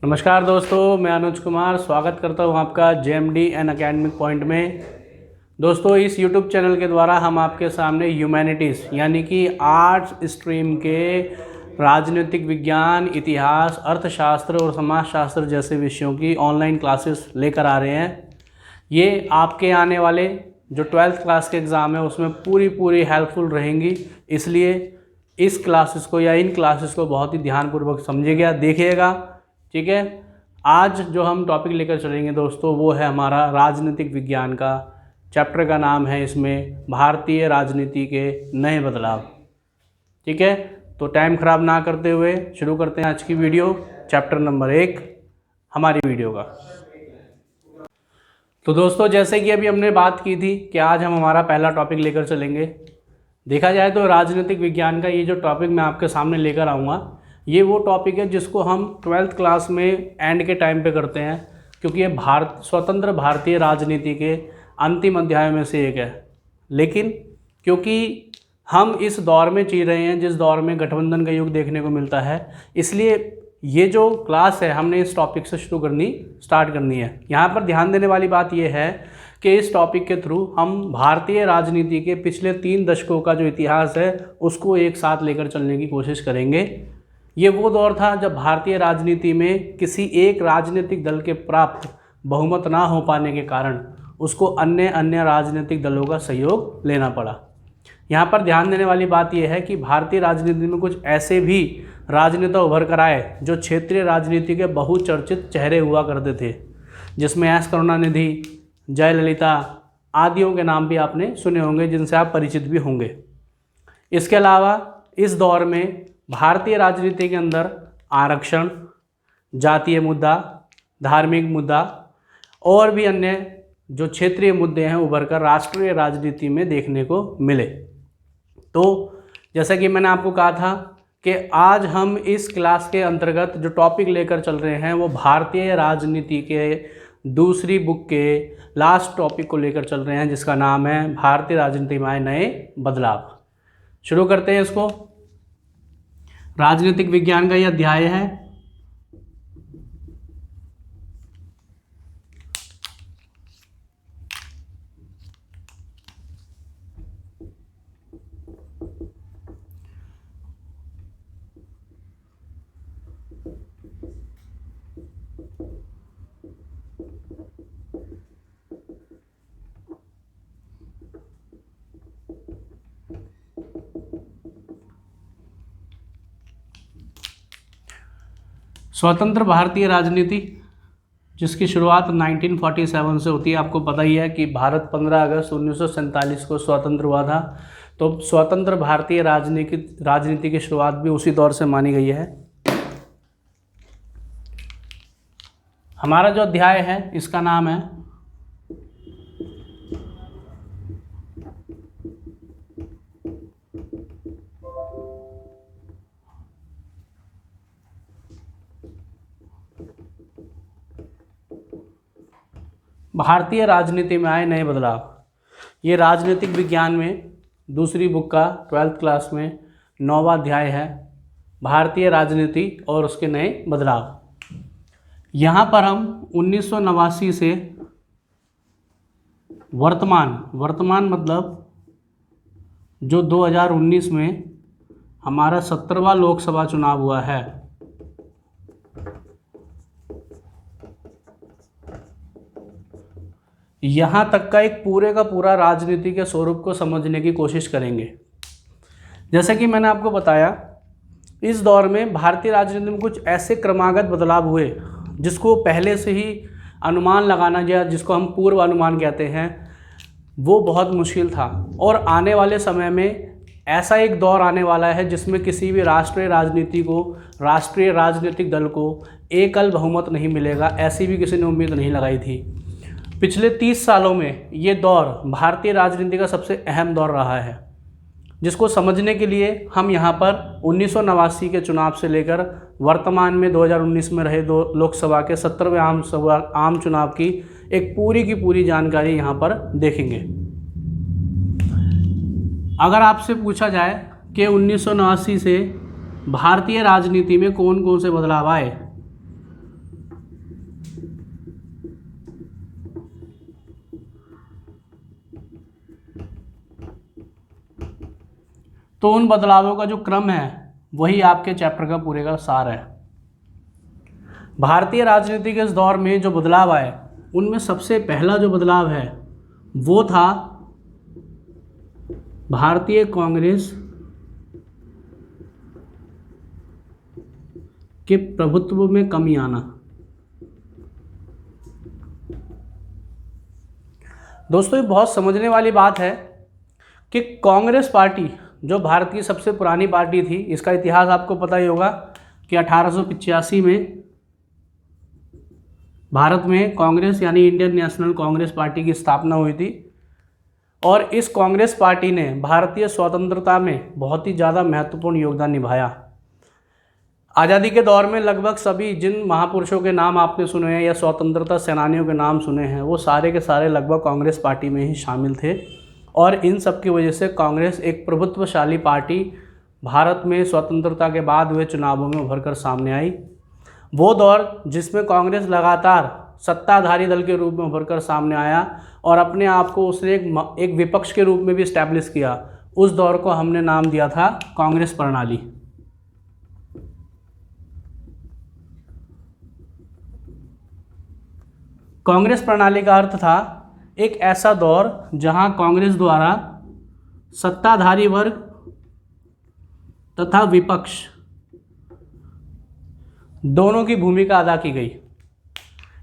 नमस्कार दोस्तों, मैं अनुज कुमार स्वागत करता हूं आपका JMD एन अकेडमिक पॉइंट में। दोस्तों, इस YouTube चैनल के द्वारा हम आपके सामने ह्यूमैनिटीज़ यानी कि आर्ट्स स्ट्रीम के राजनीतिक विज्ञान, इतिहास, अर्थशास्त्र और समाजशास्त्र जैसे विषयों की ऑनलाइन क्लासेस लेकर आ रहे हैं। ये आपके आने वाले जो 12th क्लास के एग्ज़ाम है उसमें पूरी हेल्पफुल रहेंगी, इसलिए इस क्लासेस को या इन क्लासेस को बहुत ही ध्यानपूर्वक समझिएगा, देखिएगा। ठीक है, आज जो हम टॉपिक लेकर चलेंगे दोस्तों वो है हमारा राजनीतिक विज्ञान का। चैप्टर का नाम है इसमें भारतीय राजनीति के नए बदलाव। ठीक है, तो टाइम ख़राब ना करते हुए शुरू करते हैं आज की वीडियो, चैप्टर नंबर 1 हमारी वीडियो का। तो दोस्तों, जैसे कि अभी हमने बात की थी कि आज हम हमारा पहला टॉपिक लेकर चलेंगे। देखा जाए तो राजनीतिक विज्ञान का ये जो टॉपिक मैं आपके सामने लेकर आऊँगा, ये वो टॉपिक है जिसको हम 12th क्लास में एंड के टाइम पे करते हैं, क्योंकि ये स्वतंत्र भारतीय राजनीति के अंतिम अध्याय में से एक है। लेकिन क्योंकि हम इस दौर में जी रहे हैं जिस दौर में गठबंधन का युग देखने को मिलता है, इसलिए ये जो क्लास है हमने इस टॉपिक से स्टार्ट करनी है। यहाँ पर ध्यान देने वाली बात यह है कि इस टॉपिक के थ्रू हम भारतीय राजनीति के पिछले 3 दशकों का जो इतिहास है उसको एक साथ लेकर चलने की कोशिश करेंगे। ये वो दौर था जब भारतीय राजनीति में किसी एक राजनीतिक दल के प्राप्त बहुमत ना हो पाने के कारण उसको अन्य राजनीतिक दलों का सहयोग लेना पड़ा। यहाँ पर ध्यान देने वाली बात यह है कि भारतीय राजनीति में कुछ ऐसे भी राजनेता उभर कर आए जो क्षेत्रीय राजनीति के बहुचर्चित चेहरे हुआ करते थे, जिसमें एस करुणानिधि, जयललिता आदियों के नाम भी आपने सुने होंगे, जिनसे आप परिचित भी होंगे। इसके अलावा इस दौर में भारतीय राजनीति के अंदर आरक्षण, जातीय मुद्दा, धार्मिक मुद्दा और भी अन्य जो क्षेत्रीय मुद्दे हैं उभर कर राष्ट्रीय राजनीति में देखने को मिले। तो जैसा कि मैंने आपको कहा था कि आज हम इस क्लास के अंतर्गत जो टॉपिक लेकर चल रहे हैं वो भारतीय राजनीति के दूसरी बुक के लास्ट टॉपिक को लेकर चल रहे हैं, जिसका नाम है भारतीय राजनीति में आए नए बदलाव। शुरू करते हैं इसको। राजनीतिक विज्ञान का यह अध्याय है। स्वतंत्र भारतीय राजनीति, जिसकी शुरुआत 1947 से होती है। आपको पता ही है कि भारत 15 अगस्त 1947 को स्वतंत्र हुआ था, तो स्वतंत्र भारतीय राजनीति की शुरुआत भी उसी दौर से मानी गई है। हमारा जो अध्याय है इसका नाम है भारतीय राजनीति में आए नए बदलाव। ये राजनीतिक विज्ञान में दूसरी बुक का 12th क्लास में 9वां अध्याय है, भारतीय राजनीति और उसके नए बदलाव। यहाँ पर हम 1989 से वर्तमान मतलब जो 2019 में हमारा 17वां लोकसभा चुनाव हुआ है, यहाँ तक का एक पूरे का पूरा राजनीति के स्वरूप को समझने की कोशिश करेंगे। जैसा कि मैंने आपको बताया, इस दौर में भारतीय राजनीति में कुछ ऐसे क्रमागत बदलाव हुए जिसको पहले से ही अनुमान लगाना, या जिसको हम पूर्व अनुमान कहते हैं, वो बहुत मुश्किल था। और आने वाले समय में ऐसा एक दौर आने वाला है जिसमें किसी भी राष्ट्रीय राजनीतिक दल को एकल बहुमत नहीं मिलेगा, ऐसी भी किसी ने उम्मीद नहीं लगाई थी। पिछले 30 सालों में ये दौर भारतीय राजनीति का सबसे अहम दौर रहा है, जिसको समझने के लिए हम यहाँ पर 1989 के चुनाव से लेकर वर्तमान में 2019 में रहे लोकसभा के 17वें आम चुनाव की एक पूरी की पूरी जानकारी यहाँ पर देखेंगे। अगर आपसे पूछा जाए कि 1989 से भारतीय राजनीति में कौन कौन से बदलाव आए, तो उन बदलावों का जो क्रम है वही आपके चैप्टर का पूरे का सार है। भारतीय राजनीति के इस दौर में जो बदलाव आए उनमें सबसे पहला जो बदलाव है वो था भारतीय कांग्रेस के प्रभुत्व में कमी आना। दोस्तों ये बहुत समझने वाली बात है कि कांग्रेस पार्टी जो भारत की सबसे पुरानी पार्टी थी, इसका इतिहास आपको पता ही होगा कि 1885 में भारत में कांग्रेस यानी इंडियन नेशनल कांग्रेस पार्टी की स्थापना हुई थी और इस कांग्रेस पार्टी ने भारतीय स्वतंत्रता में बहुत ही ज़्यादा महत्वपूर्ण योगदान निभाया। आज़ादी के दौर में लगभग सभी जिन महापुरुषों के नाम आपने सुने हैं या स्वतंत्रता सेनानियों के नाम सुने हैं वो सारे के सारे लगभग कांग्रेस पार्टी में ही शामिल थे और इन सब की वजह से कांग्रेस एक प्रभुत्वशाली पार्टी भारत में स्वतंत्रता के बाद हुए चुनावों में उभर कर सामने आई। वो दौर जिसमें कांग्रेस लगातार सत्ताधारी दल के रूप में उभर कर सामने आया और अपने आप को उसने एक विपक्ष के रूप में भी इस्टेब्लिश किया, उस दौर को हमने नाम दिया था कांग्रेस प्रणाली। कांग्रेस प्रणाली का अर्थ था एक ऐसा दौर जहां कांग्रेस द्वारा सत्ताधारी वर्ग तथा विपक्ष दोनों की भूमिका अदा की गई।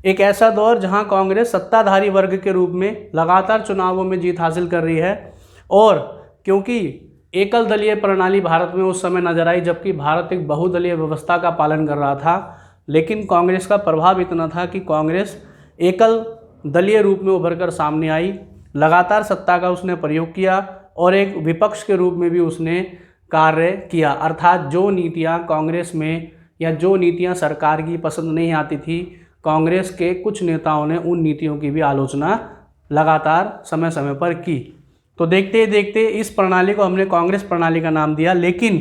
एक ऐसा दौर जहां कांग्रेस सत्ताधारी वर्ग के रूप में लगातार चुनावों में जीत हासिल कर रही है और क्योंकि एकल दलीय प्रणाली भारत में उस समय नजर आई जबकि भारत एक बहुदलीय व्यवस्था का पालन कर रहा था, लेकिन कांग्रेस का प्रभाव इतना था कि कांग्रेस एकल दलीय रूप में उभर कर सामने आई, लगातार सत्ता का उसने प्रयोग किया और एक विपक्ष के रूप में भी उसने कार्य किया। अर्थात जो नीतियां कांग्रेस में या जो नीतियां सरकार की पसंद नहीं आती थी, कांग्रेस के कुछ नेताओं ने उन नीतियों की भी आलोचना लगातार समय समय पर की। तो देखते देखते इस प्रणाली को हमने कांग्रेस प्रणाली का नाम दिया। लेकिन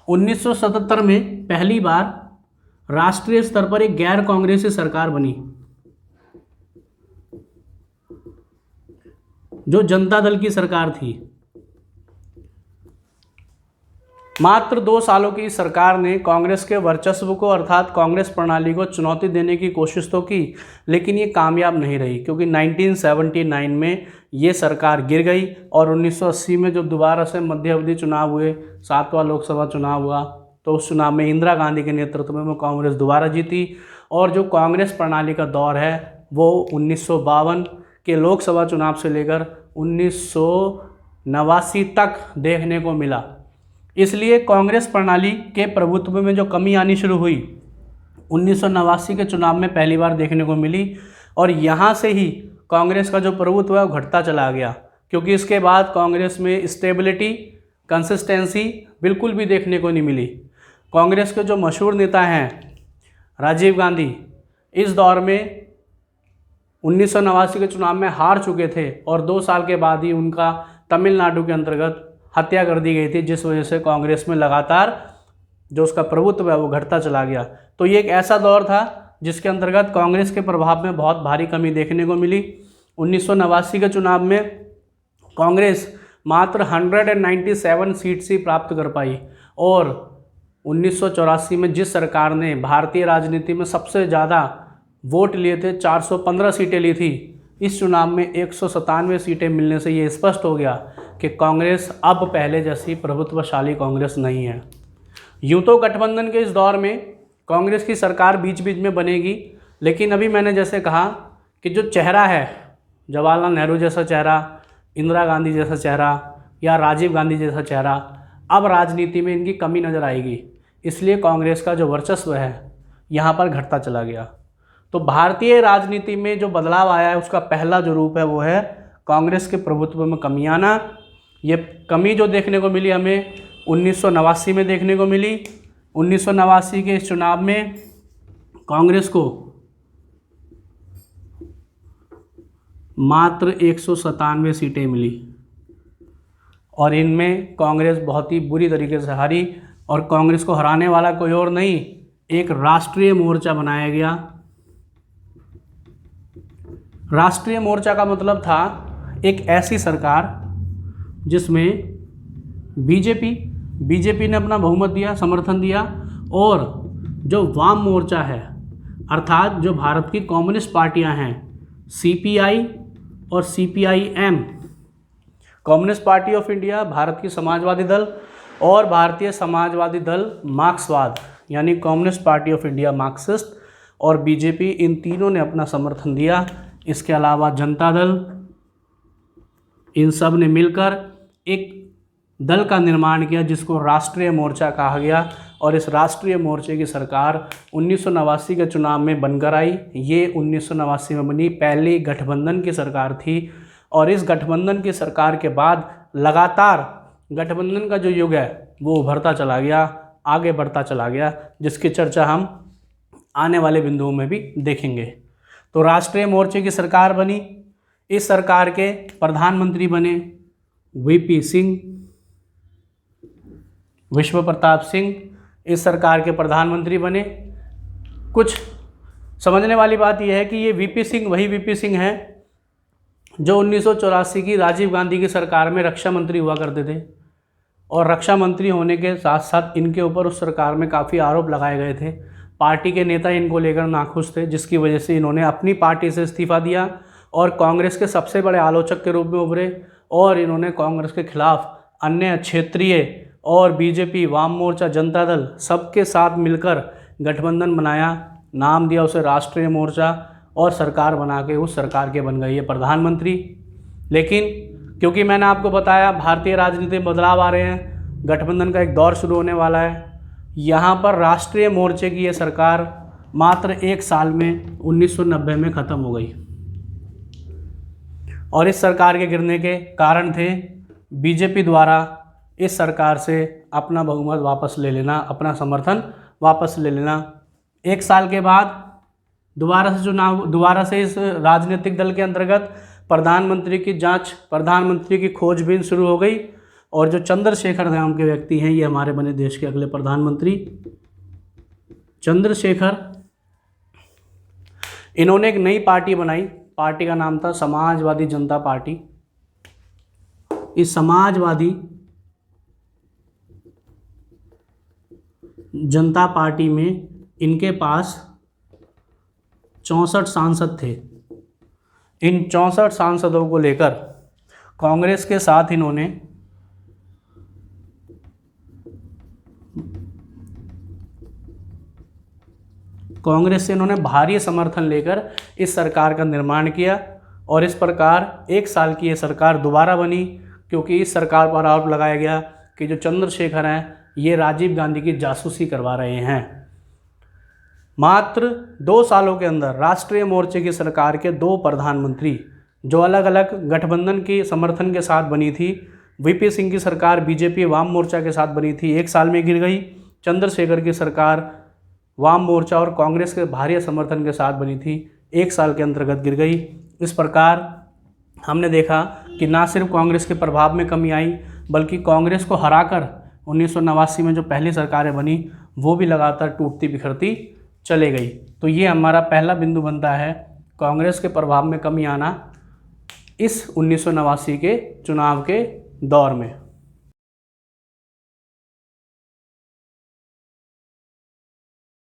1977 में पहली बार राष्ट्रीय स्तर पर एक गैर कांग्रेसी सरकार बनी जो जनता दल की सरकार थी। मात्र 2 सालों की सरकार ने कांग्रेस के वर्चस्व को अर्थात कांग्रेस प्रणाली को चुनौती देने की कोशिश तो की, लेकिन ये कामयाब नहीं रही क्योंकि 1979 में ये सरकार गिर गई और 1980 में जब दोबारा से मध्य अवधि चुनाव हुए, 7वां लोकसभा चुनाव हुआ, तो उस चुनाव में इंदिरा गांधी के नेतृत्व में कांग्रेस दोबारा जीती और जो कांग्रेस प्रणाली का दौर है वो 1952 के लोकसभा चुनाव से लेकर 1989 तक देखने को मिला। इसलिए कांग्रेस प्रणाली के प्रभुत्व में जो कमी आनी शुरू हुई 1989 के चुनाव में पहली बार देखने को मिली और यहाँ से ही कांग्रेस का जो प्रभुत्व है वो घटता चला गया क्योंकि इसके बाद कांग्रेस में स्टेबिलिटी, कंसिस्टेंसी बिल्कुल भी देखने को नहीं मिली। कांग्रेस के जो मशहूर नेता हैं राजीव गांधी इस दौर में 1989 के चुनाव में हार चुके थे और 2 साल के बाद ही उनका तमिलनाडु के अंतर्गत हत्या कर दी गई थी, जिस वजह से कांग्रेस में लगातार जो उसका प्रभुत्व है वो घटता चला गया। तो ये एक ऐसा दौर था जिसके अंतर्गत कांग्रेस के प्रभाव में बहुत भारी कमी देखने को मिली। 1989 के चुनाव में कांग्रेस मात्र 197 सीट्स ही प्राप्त कर पाई और 1984 में जिस सरकार ने भारतीय राजनीति में सबसे ज़्यादा वोट लिए थे, 415 सीटें ली थी, इस चुनाव में 197 सीटें मिलने से ये स्पष्ट हो गया कि कांग्रेस अब पहले जैसी प्रभुत्वशाली कांग्रेस नहीं है। यूँ तो गठबंधन के इस दौर में कांग्रेस की सरकार बीच बीच में बनेगी, लेकिन अभी मैंने जैसे कहा कि जो चेहरा है जवाहरलाल नेहरू जैसा चेहरा, इंदिरा गांधी जैसा चेहरा या राजीव गांधी जैसा चेहरा, अब राजनीति में इनकी कमी नज़र आएगी। इसलिए कांग्रेस का जो वर्चस्व है यहाँ पर घटता चला गया। तो भारतीय राजनीति में जो बदलाव आया है उसका पहला जो रूप है वो है कांग्रेस के प्रभुत्व में कमी आना। ये कमी जो देखने को मिली हमें 1989 में देखने को मिली। 1989 के इस चुनाव में कांग्रेस को मात्र 197 सीटें मिली और इनमें कांग्रेस बहुत ही बुरी तरीके से हारी और कांग्रेस को हराने वाला कोई और नहीं, एक राष्ट्रीय मोर्चा बनाया गया। राष्ट्रीय मोर्चा का मतलब था एक ऐसी सरकार जिसमें बीजेपी ने अपना बहुमत दिया, समर्थन दिया। और जो वाम मोर्चा है, अर्थात जो भारत की कम्युनिस्ट पार्टियां हैं, सीपीआई और CPIM, communist party of India, Bharat की समाजवादी दल, और भारतीय समाजवादी दल मार्क्सवाद यानी communist party of India Marxist, और बीजेपी, इन तीनों ने अपना समर्थन दिया। इसके अलावा जनता दल, इन सब ने मिलकर एक दल का निर्माण किया जिसको राष्ट्रीय मोर्चा कहा गया। और इस राष्ट्रीय मोर्चे की सरकार 1989 के चुनाव में बनकर आई। ये 1989 में बनी पहली गठबंधन की सरकार थी। और इस गठबंधन की सरकार के बाद लगातार गठबंधन का जो युग है वो उभरता चला गया, आगे बढ़ता चला गया, जिसकी चर्चा हम आने वाले बिंदुओं में भी देखेंगे। तो राष्ट्रीय मोर्चे की सरकार बनी। इस सरकार के प्रधानमंत्री बने वीपी सिंह, विश्व प्रताप सिंह, इस सरकार के प्रधानमंत्री बने। कुछ समझने वाली बात यह है कि ये वीपी सिंह वही वीपी सिंह हैं जो 1984 की राजीव गांधी की सरकार में रक्षा मंत्री हुआ करते थे। और रक्षा मंत्री होने के साथ साथ इनके ऊपर उस सरकार में काफ़ी आरोप लगाए गए थे। पार्टी के नेता इनको लेकर नाखुश थे, जिसकी वजह से इन्होंने अपनी पार्टी से इस्तीफा दिया और कांग्रेस के सबसे बड़े आलोचक के रूप में उभरे। और इन्होंने कांग्रेस के खिलाफ अन्य क्षेत्रीय और बीजेपी, वाम मोर्चा, जनता दल सबके साथ मिलकर गठबंधन बनाया, नाम दिया उसे राष्ट्रीय मोर्चा, और सरकार बना के उस सरकार के बन गई है प्रधानमंत्री। लेकिन क्योंकि मैंने आपको बताया भारतीय राजनीति में बदलाव आ रहे हैं, गठबंधन का एक दौर शुरू होने वाला है, यहाँ पर राष्ट्रीय मोर्चे की ये सरकार मात्र 1 साल में 1990 में ख़त्म हो गई। और इस सरकार के गिरने के कारण थे बीजेपी द्वारा इस सरकार से अपना बहुमत वापस ले लेना, अपना समर्थन वापस ले लेना। 1 साल के बाद दोबारा से इस राजनीतिक दल के अंतर्गत प्रधानमंत्री की जांच, प्रधानमंत्री की खोजबीन शुरू हो गई। और जो चंद्रशेखर नाम के व्यक्ति हैं, ये हमारे बने देश के अगले प्रधानमंत्री चंद्रशेखर। इन्होंने एक नई पार्टी बनाई, पार्टी का नाम था समाजवादी जनता पार्टी। इस समाजवादी जनता पार्टी में इनके पास 64 सांसद थे। इन 64 सांसदों को लेकर कांग्रेस के साथ इन्होंने कांग्रेस से इन्होंने भारी समर्थन लेकर इस सरकार का निर्माण किया। और इस प्रकार 1 साल की ये सरकार दोबारा बनी, क्योंकि इस सरकार पर आरोप लगाया गया कि जो चंद्रशेखर हैं ये राजीव गांधी की जासूसी करवा रहे हैं। मात्र 2 सालों के अंदर राष्ट्रीय मोर्चे की सरकार के 2 प्रधानमंत्री, जो अलग अलग गठबंधन के समर्थन के साथ बनी थी, वीपी सिंह की सरकार बीजेपी वाम मोर्चा के साथ बनी थी, 1 साल में गिर गई। चंद्रशेखर की सरकार वाम मोर्चा और कांग्रेस के भारी समर्थन के साथ बनी थी, 1 साल के अंतर्गत गिर गई। इस प्रकार हमने देखा कि ना सिर्फ कांग्रेस के प्रभाव में कमी आई, बल्कि कांग्रेस को हराकर 1989 में जो पहली सरकारें बनी वो भी लगातार टूटती बिखरती चले गई। तो ये हमारा पहला बिंदु बनता है, कांग्रेस के प्रभाव में कमी आना इस 1989 के चुनाव के दौर में।